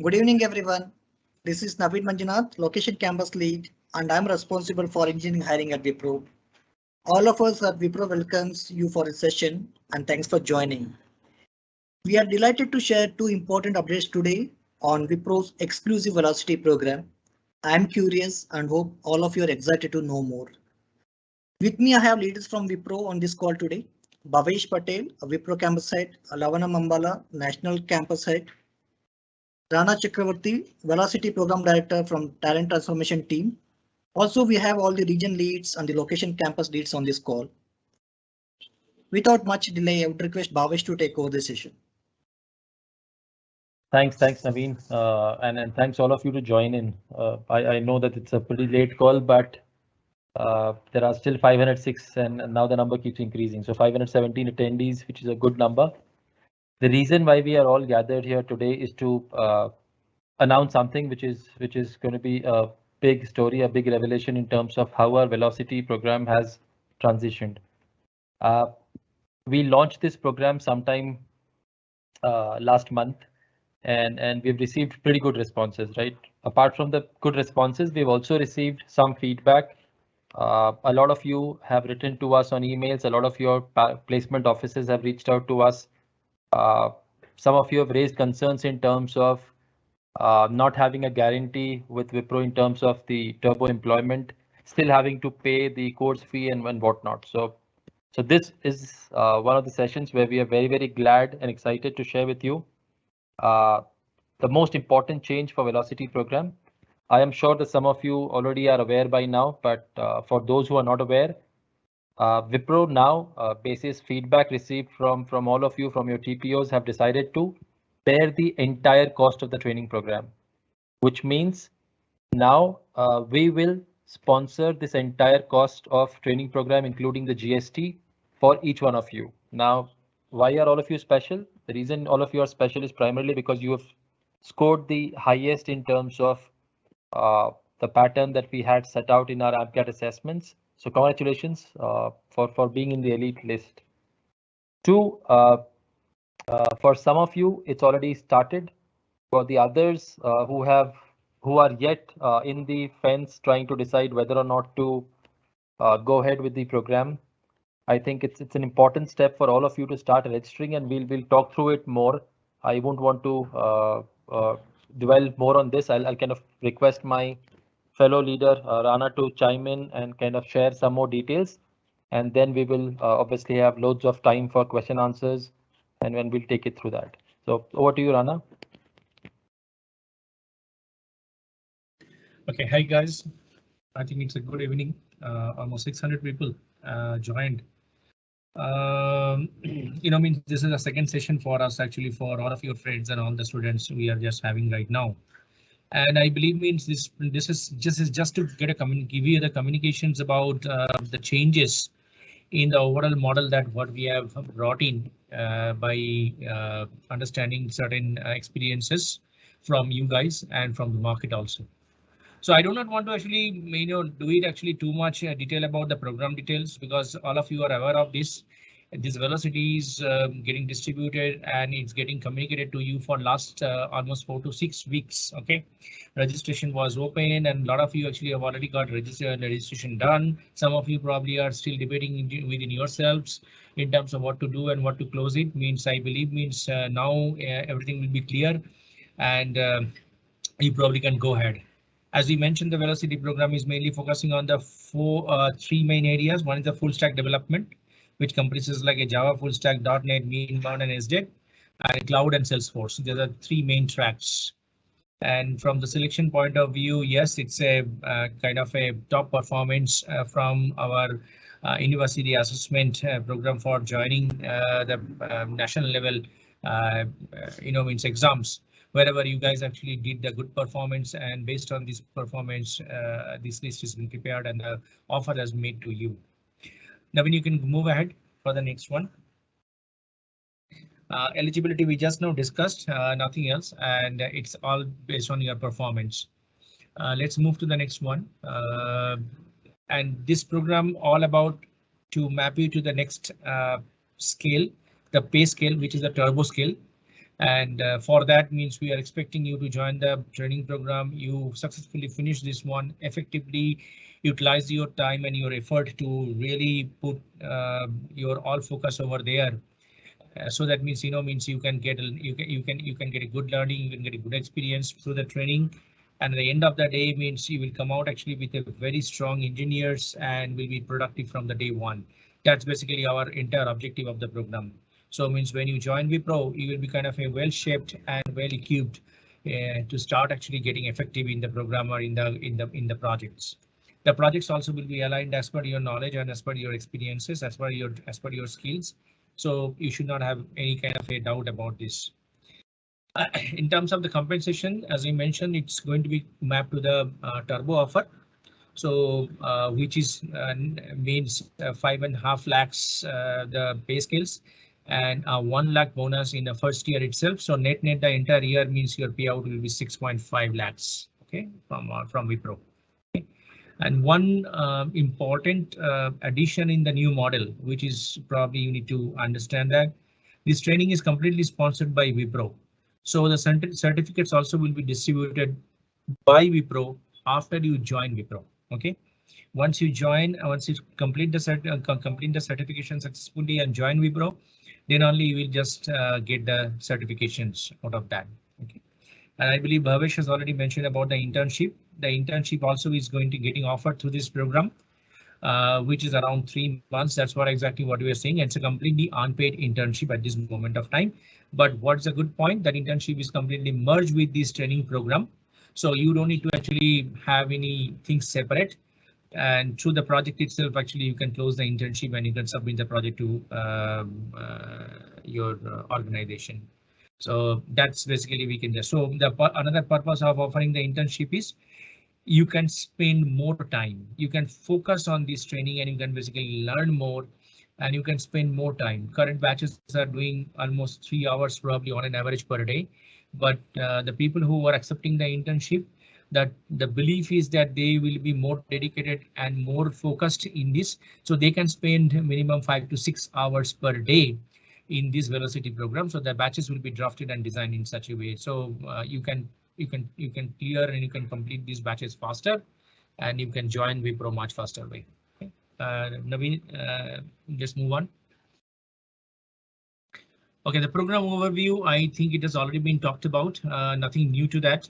Good evening, everyone. This is Naveed Manjunath, Location Campus Lead, and I'm responsible for engineering hiring at Wipro. All of us at Wipro welcomes you for this session and thanks for joining. We are delighted to share two important updates today on Wipro's exclusive Velocity program. I'm curious and hope all of you are excited to know more. With me, I have leaders from Wipro on this call today. Bhavesh Patel, a Wipro campus head, Lavana Mambala, National Campus Head, Rana Chakravarti, Velocity Program Director from Talent Transformation Team. Also, we have all the region leads and the location campus leads on this call. Without much delay, I would request Bhavesh to take over the session. Thanks, Naveen, and thanks all of you to join in. I know that it's a pretty late call, but there are still 506 and now the number keeps increasing. So 517 attendees, which is a good number. The reason why we are all gathered here today is to announce something which is going to be a big story, a big revelation in terms of how our Velocity program has transitioned. We launched this program sometime last month. And we've received pretty good responses, right? Apart from the good responses, we've also received some feedback. A lot of you have written to us on emails. A lot of your placement offices have reached out to us. Some of you have raised concerns in terms of not having a guarantee with Wipro in terms of the turbo employment, still having to pay the course fee and whatnot. So this is one of the sessions where we are very, very glad and excited to share with you the most important change for Velocity program. I am sure that some of you already are aware by now, but for those who are not aware, Wipro now, basis feedback received from all of you, from your TPOs, have decided to bear the entire cost of the training program, which means now we will sponsor this entire cost of training program, including the GST, for each one of you. Now, why are all of you special? The reason all of you are special is primarily because you have scored the highest in terms of the pattern that we had set out in our AMCAT assessments. So congratulations for being in the elite list. Two, for some of you, it's already started. For the others who are yet in the fence trying to decide whether or not to go ahead with the program, I think it's an important step for all of you to start registering, and we'll talk through it more. I won't want to dwell more on this. I'll kind of request my fellow leader Rana to chime in and kind of share some more details, and then we will obviously have loads of time for question answers, and then we'll take it through that. So over to you, Rana. Okay, hi guys. I think it's a good evening. Almost 600 people joined. Means this is a second session for us, actually, for all of your friends and all the students we are just having right now. And I believe means this is just to get give you the communications about the changes in the overall model that what we have brought in by understanding certain experiences from you guys and from the market also. So I do not want to actually do it actually too much detail about the program details, because all of you are aware of this. This Velocity is getting distributed and it's getting communicated to you for last almost 4 to 6 weeks. Okay, registration was open and a lot of you actually have already got registration done. Some of you probably are still debating within yourselves in terms of what to do and what to close it. Means I believe means now everything will be clear and you probably can go ahead. As we mentioned, the Velocity program is mainly focusing on the three main areas. One is the full stack development, which comprises like a Java full stack, .NET, Inbound and SDEC, and Cloud and Salesforce. There are three main tracks. And from the selection point of view, yes, it's a kind of a top performance from our university assessment program for joining the national level means exams, wherever you guys actually did the good performance, and based on this performance, this list has been prepared and the offer is made to you. Now, when you can move ahead for the next one. Eligibility we just now discussed, nothing else, and it's all based on your performance. Let's move to the next one. And this program all about to map you to the next scale, the pay scale, which is the turbo scale. And for that means we are expecting you to join the training program. You successfully finish this one, effectively utilize your time and your effort to really put your all focus over there. So that means means you can get a good learning, you can get a good experience through the training, and at the end of the day means you will come out actually with a very strong engineers and will be productive from the day one. That's basically our entire objective of the program. So means when you join Wipro, you will be kind of a well shaped and well equipped to start actually getting effective in the program or in the projects. The projects also will be aligned as per your knowledge and as per your experiences, as per your skills. So you should not have any kind of a doubt about this. In terms of the compensation, as I mentioned, it's going to be mapped to the turbo offer. So which is means 5.5 lakhs the pay scales and 1 lakh bonus in the first year itself. So net the entire year means your payout will be 6.5 lakhs. Okay, from Wipro. Okay. And one important addition in the new model, which is probably you need to understand that this training is completely sponsored by Wipro. So the certificates also will be distributed by Wipro after you join Wipro. Okay, once you complete the certification successfully and join Wipro, then only you will just get the certifications out of that. Okay, and I believe Bhavesh has already mentioned about the internship. The internship also is going to getting offered through this program, which is around 3 months. That's exactly what we are saying. It's a completely unpaid internship at this moment of time. But what's a good point, that internship is completely merged with this training program. So you don't need to actually have anything separate. And through the project itself, actually, you can close the internship and you can submit the project to your organization. So that's basically we can just. So another purpose of offering the internship is you can spend more time. You can focus on this training and you can basically learn more and you can spend more time. Current batches are doing almost 3 hours probably on an average per day. But the people who are accepting the internship, that the belief is that they will be more dedicated and more focused in this. So they can spend minimum 5 to 6 hours per day in this velocity program. So the batches will be drafted and designed in such a way. So you can clear and you can complete these batches faster and you can join Wipro much faster way. Okay. Naveen, just move on. Okay, the program overview, I think it has already been talked about. Nothing new to that.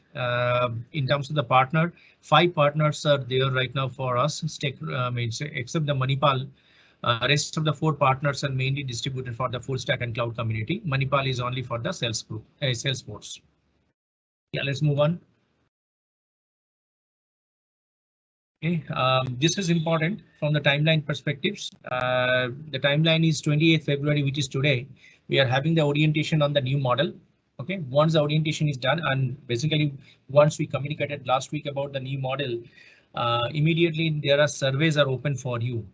In terms of the partner, 5 partners are there right now for us, except the Manipal. Rest of the 4 partners are mainly distributed for the full stack and cloud community. Manipal is only for the sales group, Salesforce. Yeah, let's move on. Okay, this is important from the timeline perspectives. The timeline is 28th February, which is today. We are having the orientation on the new model. Okay, once the orientation is done, and basically once we communicated last week about the new model, immediately there are surveys are open for you.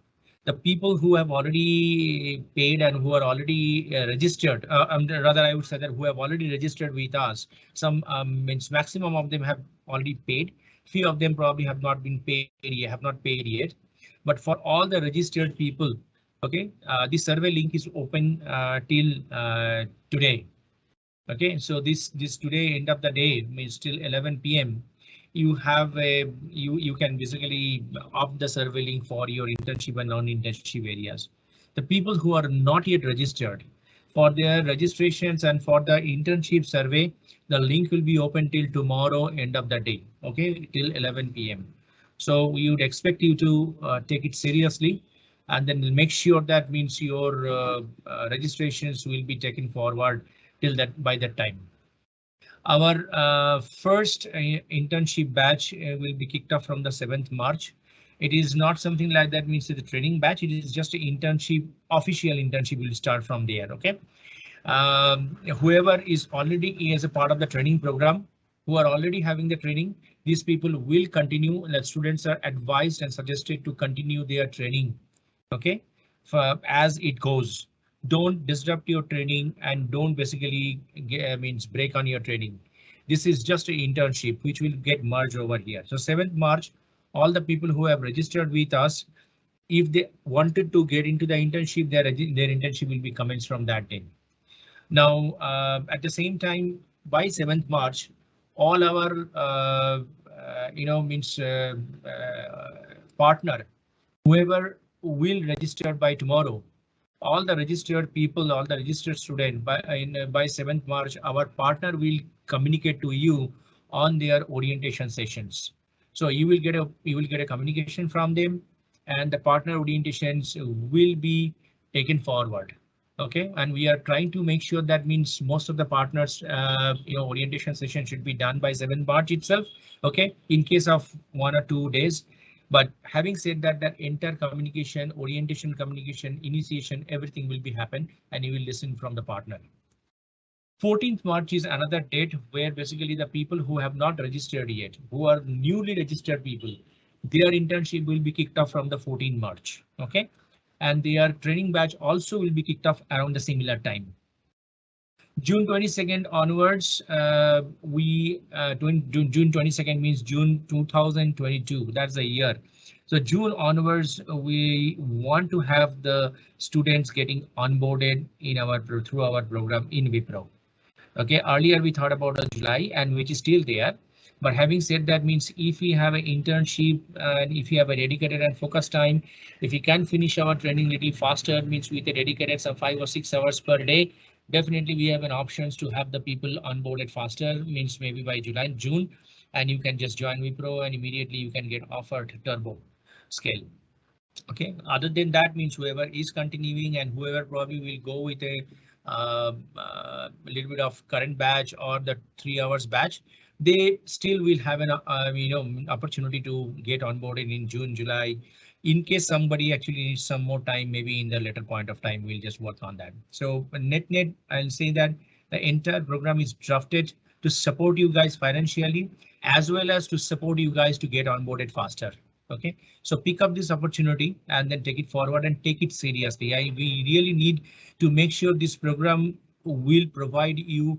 The people who have already paid and who are already registered, rather I would say that who have already registered with us, some means maximum of them have already paid. Few of them probably have not paid yet. But for all the registered people, okay, the survey link is open till today. Okay, so this today end of the day means till 11 PM. You have you can basically opt the survey link for your internship and non-internship areas. The people who are not yet registered, for their registrations and for the internship survey, the link will be open till tomorrow end of the day. Okay, till 11 PM. So we would expect you to take it seriously and then make sure that means your registrations will be taken forward till by that time. Our first internship batch will be kicked off from the 7th March. It is not something like that means the training batch. It is just an internship, official internship will start from there. OK, whoever is already as a part of the training program, who are already having the training, these people will continue. The students are advised and suggested to continue their training. OK, as it goes. Don't disrupt your training and don't basically break on your training. This is just an internship which will get merged over here. So 7th March, all the people who have registered with us, if they wanted to get into the internship, their internship will be commenced from that day. Now, at the same time, by 7th March, all our partner, whoever will register by tomorrow, all the registered people, all the registered student by 7th March, our partner will communicate to you on their orientation sessions. So you will get a communication from them, and the partner orientations will be taken forward. Okay, and we are trying to make sure that means most of the partners, orientation session should be done by 7th March itself. Okay, in case of 1 or 2 days. But having said that, that entire communication, orientation, communication, initiation, everything will be happen, and you will listen from the partner. 14th March is another date where basically the people who have not registered yet, who are newly registered people, their internship will be kicked off from the 14th March. Okay, and their training batch also will be kicked off around the similar time. June 22nd onwards, June 22nd means June 2022. That's a year. So June onwards, we want to have the students getting onboarded in through our program in Wipro. Okay, earlier we thought about July, and which is still there. But having said that, means if we have an internship and if you have a dedicated and focused time, if you can finish our training little faster, means with a dedicated some 5 or 6 hours per day, definitely we have an options to have the people onboarded faster, means maybe by July, June, and you can just join Wipro and immediately you can get offered turbo scale. Okay, other than that, means whoever is continuing and whoever probably will go with a little bit of current batch or the 3 hours batch, they still will have an opportunity to get onboarded in June, July. In case somebody actually needs some more time, maybe in the later point of time, we'll just work on that. So net, I'll say that the entire program is drafted to support you guys financially, as well as to support you guys to get onboarded faster. Okay, so pick up this opportunity and then take it forward and take it seriously. We really need to make sure this program will provide you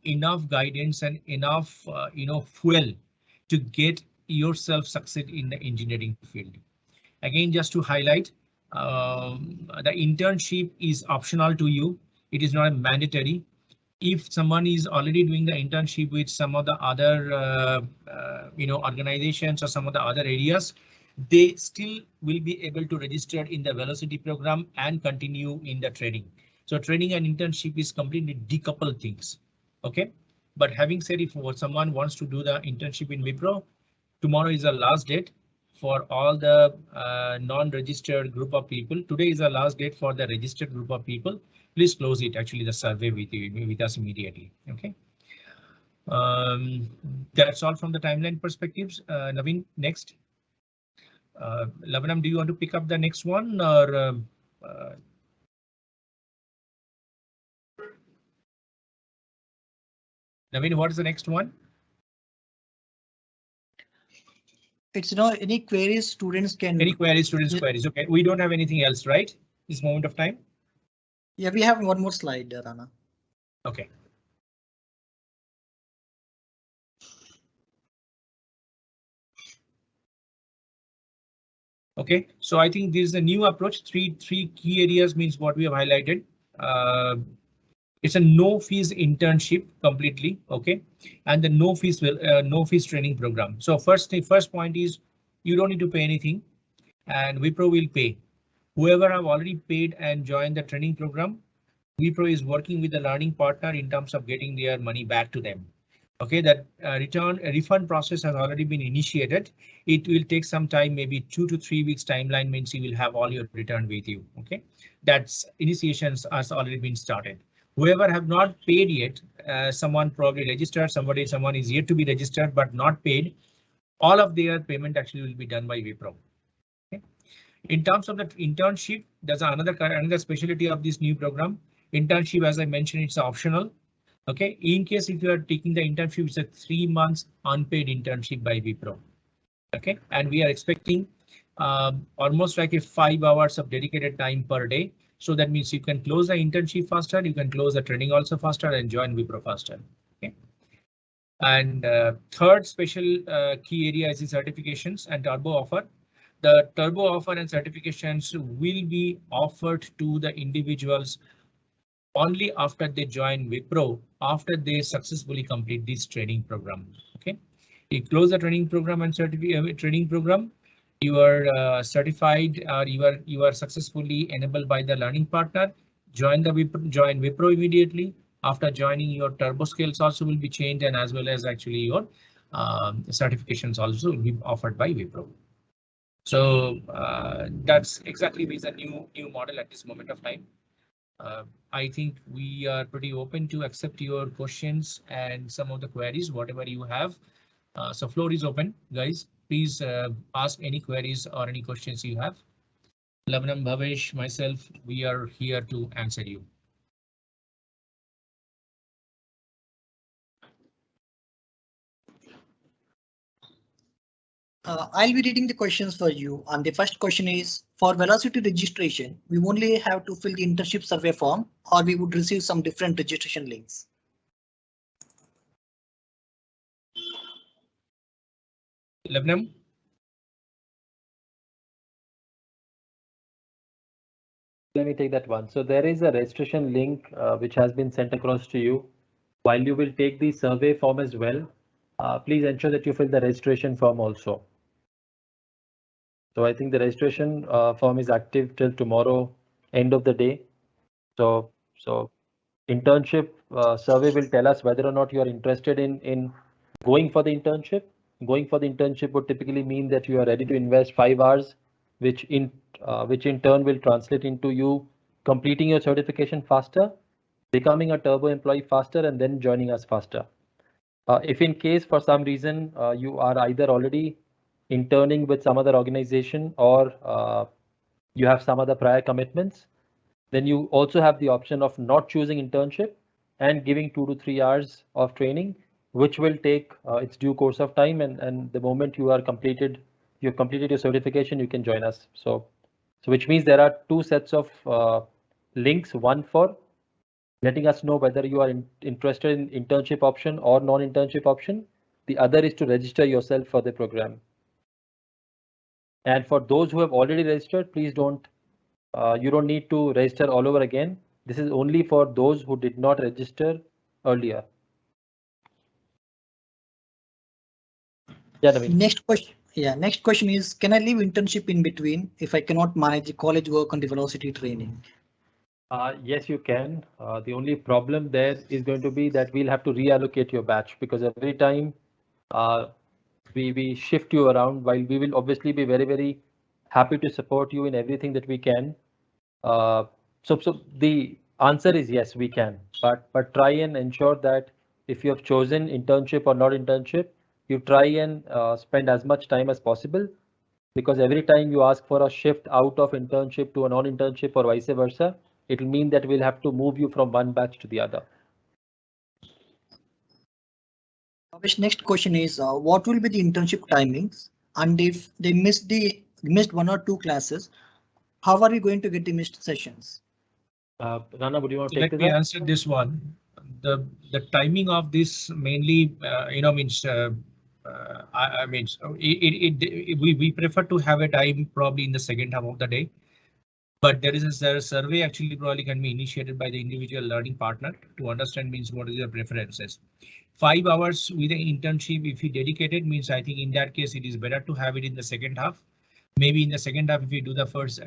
enough guidance and enough fuel to get yourself succeed in the engineering field. Again, just to highlight, the internship is optional to you. It is not mandatory. If someone is already doing the internship with some of the other organizations or some of the other areas, they still will be able to register in the velocity program and continue in the training. So training and internship is completely decoupled things. Okay, but having said, if someone wants to do the internship in Wipro, tomorrow is the last date for all the non-registered group of people. Today is the last date for the registered group of people. Please close it, actually the survey with us immediately. Okay, that's all from the timeline perspectives. Naveen, next. Lavanam, do you want to pick up the next one, or Naveen, what is the next one? It's any queries students can. Any queries, students queries. Okay, we don't have anything else, right? This moment of time. Yeah, we have one more slide, Rana. Okay. Okay, so I think this is a new approach. Three key areas means what we have highlighted. It's a no fees internship completely. Okay, and the no fees training program. So first point is you don't need to pay anything, and Wipro will pay. Whoever have already paid and joined the training program, Wipro is working with the learning partner in terms of getting their money back to them. Okay, that refund process has already been initiated. It will take some time, maybe 2 to 3 weeks timeline means you will have all your return with you. Okay, that's initiations has already been started. Whoever have not paid yet, someone probably registered, someone is yet to be registered but not paid. All of their payment actually will be done by Wipro. Okay. In terms of the internship, there's another specialty of this new program. Internship, as I mentioned, it's optional. Okay, in case if you are taking the internship, it's a 3 months unpaid internship by Wipro. Okay, and we are expecting almost like a 5 hours of dedicated time per day. So that means you can close the internship faster, you can close the training also faster and join Wipro faster. Okay, and third special key area is the certifications and turbo offer. The turbo offer and certifications will be offered to the individuals only after they join Wipro, after they successfully complete this training program. Okay, you close the training program and training program, you are certified or you are successfully enabled by the learning partner. Join Wipro immediately. After joining, your turbo skills also will be changed, and as well as actually your certifications also will be offered by Wipro. So that's exactly with the new model at this moment of time. I think we are pretty open to accept your questions and some of the queries, whatever you have. So floor is open, guys. Please ask any queries or any questions you have. Lavanam, Bhavesh, myself, we are here to answer you. I'll be reading the questions for you. And the first question is, for velocity registration, we only have to fill the internship survey form, or we would receive some different registration links. Lavanam. Let me take that one. So there is a registration link which has been sent across to you. While you will take the survey form as well, please ensure that you fill the registration form also. So I think the registration form is active till tomorrow, end of the day. So internship survey will tell us whether or not you are interested in going for the internship. Going for the internship would typically mean that you are ready to invest 5 hours, which in turn will translate into you completing your certification faster, becoming a turbo employee faster, and then joining us faster. If in case for some reason you are either already interning with some other organization or you have some other prior commitments, then you also have the option of not choosing internship and giving 2 to 3 hours of training, which will take its due course of time. And the moment you've completed your certification, you can join us. So which means there are 2 sets of links, one for letting us know whether you are interested in internship option or non-internship option. The other is to register yourself for the program. And for those who have already registered, please you don't need to register all over again. This is only for those who did not register earlier. Yeah, Naveen. Next question is, can I leave internship in between if I cannot manage the college work and the velocity training? Yes, you can. The only problem there is going to be that we'll have to reallocate your batch, because every time we shift you around, while we will obviously be very, very happy to support you in everything that we can. So the answer is yes, we can, but try and ensure that if you have chosen internship or not internship, you try and spend as much time as possible, because every time you ask for a shift out of internship to a non-internship or vice versa, it will mean that we'll have to move you from one batch to the other. Next question is, what will be the internship timings? And if they missed 1 or 2 classes, how are we going to get the missed sessions? Rana, would you want to take this? Let me answer this one. The timing of this mainly, means we prefer to have a time probably in the second half of the day. But there is a survey actually probably can be initiated by the individual learning partner to understand means what is their preferences. 5 hours with an internship, if you dedicated, means I think in that case it is better to have it in the second half. Maybe in the second half, if you do the first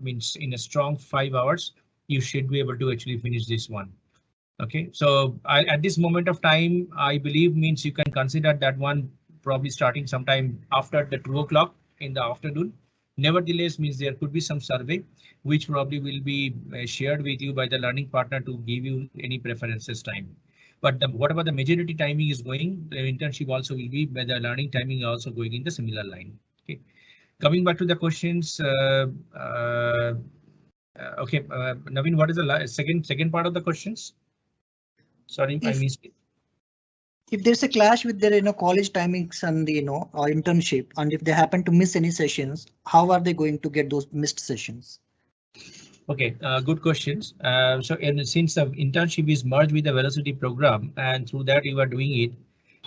means in a strong 5 hours, you should be able to actually finish this one. Okay, so at this moment of time, I believe means you can consider that one probably starting sometime after the 2 o'clock in the afternoon. Nevertheless, means there could be some survey which probably will be shared with you by the learning partner to give you any preferences time. But whatever the majority timing is going, the internship also will be, by the learning timing also going in the similar line. Okay, coming back to the questions. Okay, Naveen, what is the second part of the questions? Sorry, I missed it. If there's a clash with their college timings and the internship, and if they happen to miss any sessions, how are they going to get those missed sessions? Okay, good questions. Since the internship is merged with the velocity program, and through that you are doing it,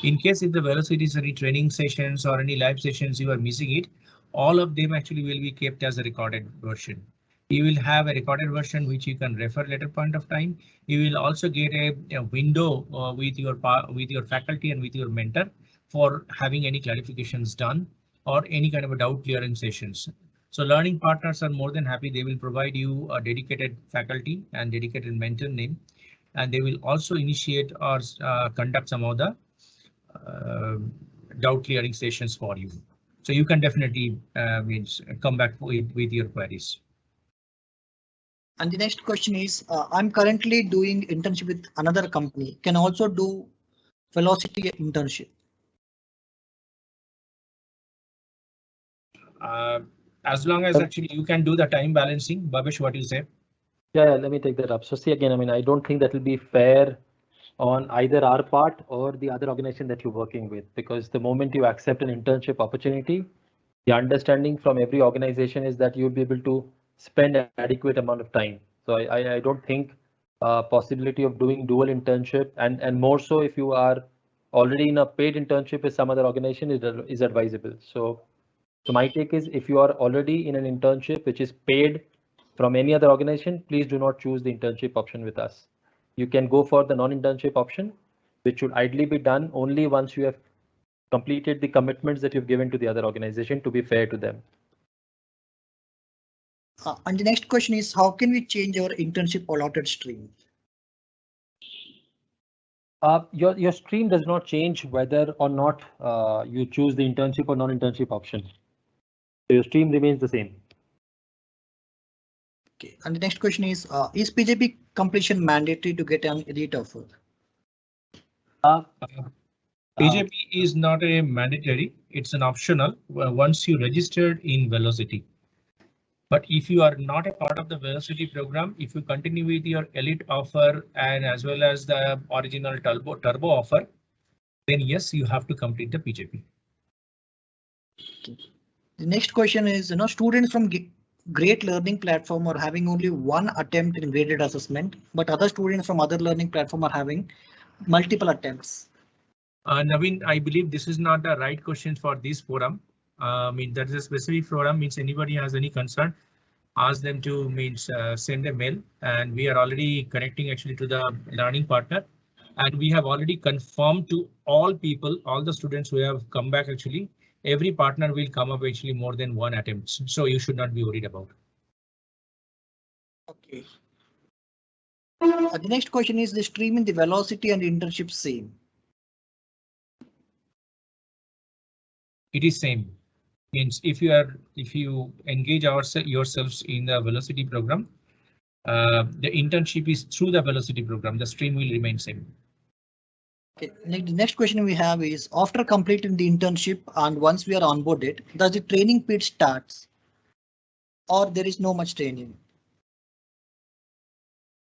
in case if the velocity is any training sessions or any live sessions you are missing it, all of them actually will be kept as a recorded version. You will have a recorded version which you can refer later point of time. You will also get a window with your faculty and with your mentor for having any clarifications done or any kind of a doubt clearing sessions. So learning partners are more than happy. They will provide you a dedicated faculty and dedicated mentor name, and they will also initiate or conduct some of the doubt clearing sessions for you. So you can definitely come back with your queries. And the next question is, I'm currently doing internship with another company. Can also do velocity internship. As long as actually you can do the time balancing. Bhavesh, what do you say? Yeah, let me take that up. So see again, I mean, I don't think that will be fair on either our part or the other organization that you're working with, because the moment you accept an internship opportunity, the understanding from every organization is that you'll be able to spend an adequate amount of time. So I don't think possibility of doing dual internship and more so if you are already in a paid internship with some other organization is advisable. So my take is if you are already in an internship which is paid from any other organization, please do not choose the internship option with us. You can go for the non-internship option, which should ideally be done only once you have completed the commitments that you've given to the other organization to be fair to them. And the next question is, how can we change our internship allotted stream? Your stream does not change whether or not you choose the internship or non-internship option. So your stream remains the same. Okay, and the next question is PJP completion mandatory to get an elite offer? PJP is not a mandatory, it's an optional once you registered in Velocity. But if you are not a part of the Velocity program, if you continue with your elite offer and as well as the original turbo offer, then yes, you have to complete the PJP. Okay. The next question is, students from Great Learning Platform are having only one attempt in graded assessment, but other students from other learning platform are having multiple attempts. Naveen, I believe this is not the right question for this forum. I mean, that is a specific forum, means anybody has any concern, ask them to send a mail, and we are already connecting actually to the learning partner. And we have already confirmed to all people, all the students who have come back actually, every partner will come up actually more than one attempt. So you should not be worried about. Okay. The next question is, the stream in the velocity and internship same? It is same. Means if you engage yourselves in the Velocity program, the internship is through the Velocity program. The stream will remain same. Okay, the next question we have is, after completing the internship and once we are onboarded, does the training period starts or there is no much training?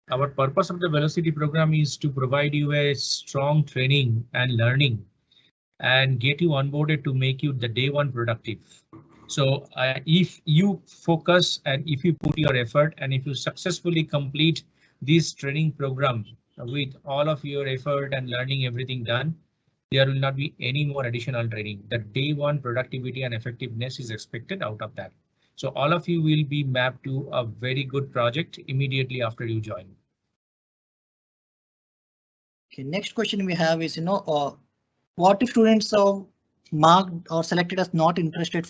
Our purpose of the Velocity program is to provide you a strong training and learning and get you onboarded to make you the day one productive. So if you focus and if you put your effort and if you successfully complete this training program with all of your effort and learning everything done, there will not be any more additional training. The day one productivity and effectiveness is expected out of that. So all of you will be mapped to a very good project immediately after you join. Okay, next question we have is, what if students are marked or selected as not interested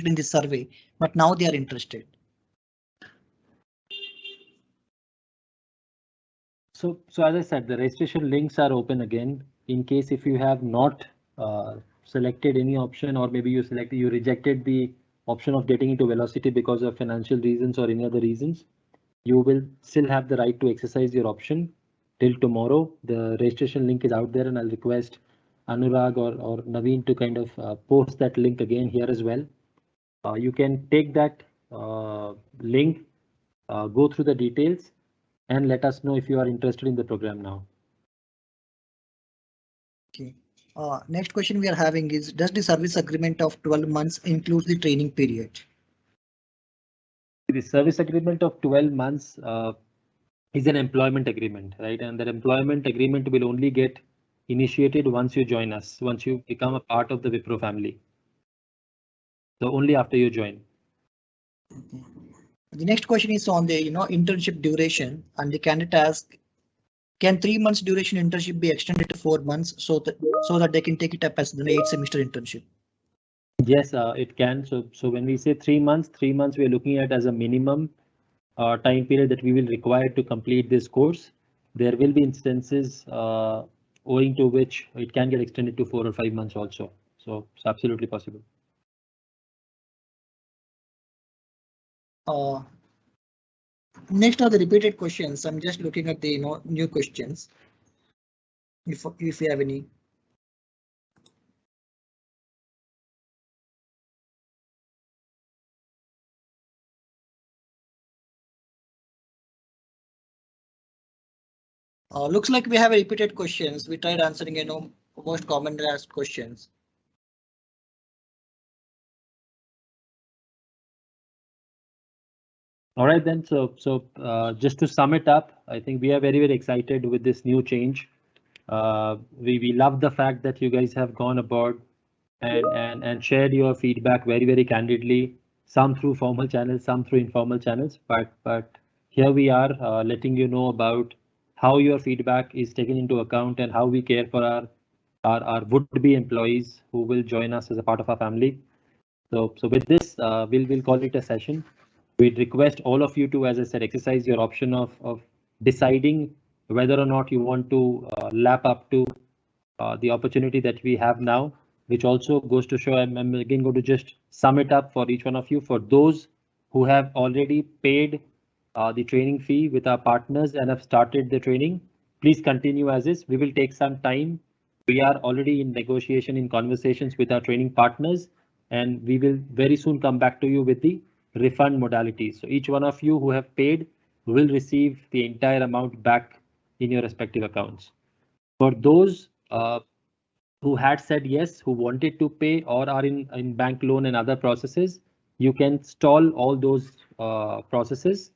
in this survey, but now they are interested? So as I said, the registration links are open again in case if you have not selected any option, or maybe you rejected the option of getting into Velocity because of financial reasons or any other reasons, you will still have the right to exercise your option till tomorrow. The registration link is out there, and I'll request Anurag or Naveen to kind of post that link again here as well. You can take that link, go through the details, and let us know if you are interested in the program now. Okay. Next question we are having is, does the service agreement of 12 months include the training period? The service agreement of 12 months is an employment agreement, right? And that employment agreement will only get initiated once you join us, once you become a part of the Wipro family. So only after you join. The next question is on the internship duration, and the candidate asks, can 3 months duration internship be extended to 4 months so that they can take it up as an 8 semester internship? Yes, it can. So when we say 3 months, 3 months we are looking at as a minimum time period that we will require to complete this course. There will be instances owing to which it can get extended to 4 or 5 months also. So it's absolutely possible. Next are the repeated questions. I'm just looking at the new questions. If you have any. Looks like we have repeated questions. We tried answering most commonly asked questions. All right then. So just to sum it up, I think we are very, very excited with this new change. We love the fact that you guys have gone aboard and shared your feedback very, very candidly, some through formal channels, some through informal channels. But here we are letting you know about how your feedback is taken into account and how we care for our would-be employees who will join us as a part of our family. So with this, we'll call it a session. We'd request all of you to, as I said, exercise your option of deciding whether or not you want to lap up to the opportunity that we have now, which also goes to show, I'm again going to just sum it up for each one of you. For those who have already paid the training fee with our partners and have started the training, please continue as is. We will take some time. We are already in negotiation, in conversations with our training partners, and we will very soon come back to you with the refund modalities. So each one of you who have paid will receive the entire amount back in your respective accounts. For those who had said yes, who wanted to pay or are in bank loan and other processes, you can stall all those processes.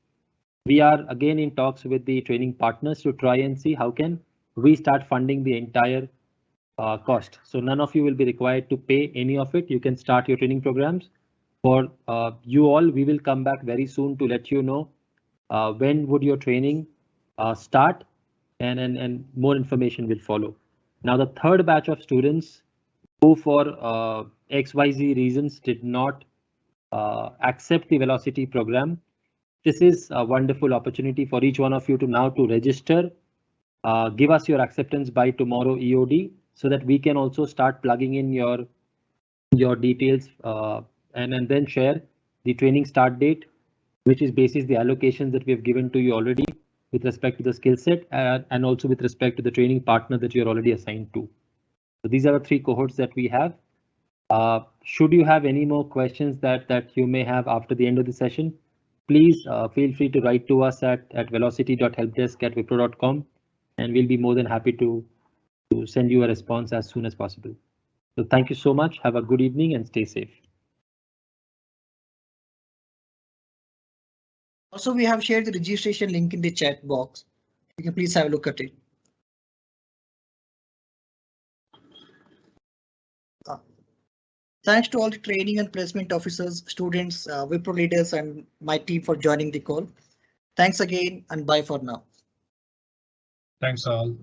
We are again in talks with the training partners to try and see how can we start funding the entire cost. So none of you will be required to pay any of it. You can start your training programs. For you all, we will come back very soon to let you know when would your training start, and more information will follow. Now the third batch of students who for XYZ reasons did not accept the Velocity program, this is a wonderful opportunity for each one of you to now to register. Give us your acceptance by tomorrow EOD so that we can also start plugging in your details and then share the training start date, which is basis the allocations that we have given to you already with respect to the skill set and also with respect to the training partner that you're already assigned to. So these are the 3 cohorts that we have. Should you have any more questions that you may have after the end of the session, please feel free to write to us at velocity.helpdesk@wipro.com, and we'll be more than happy to send you a response as soon as possible. So thank you so much. Have a good evening and stay safe. Also, we have shared the registration link in the chat box. You can please have a look at it. Thanks to all the training and placement officers, students, Wipro leaders, and my team for joining the call. Thanks again and bye for now. Thanks all.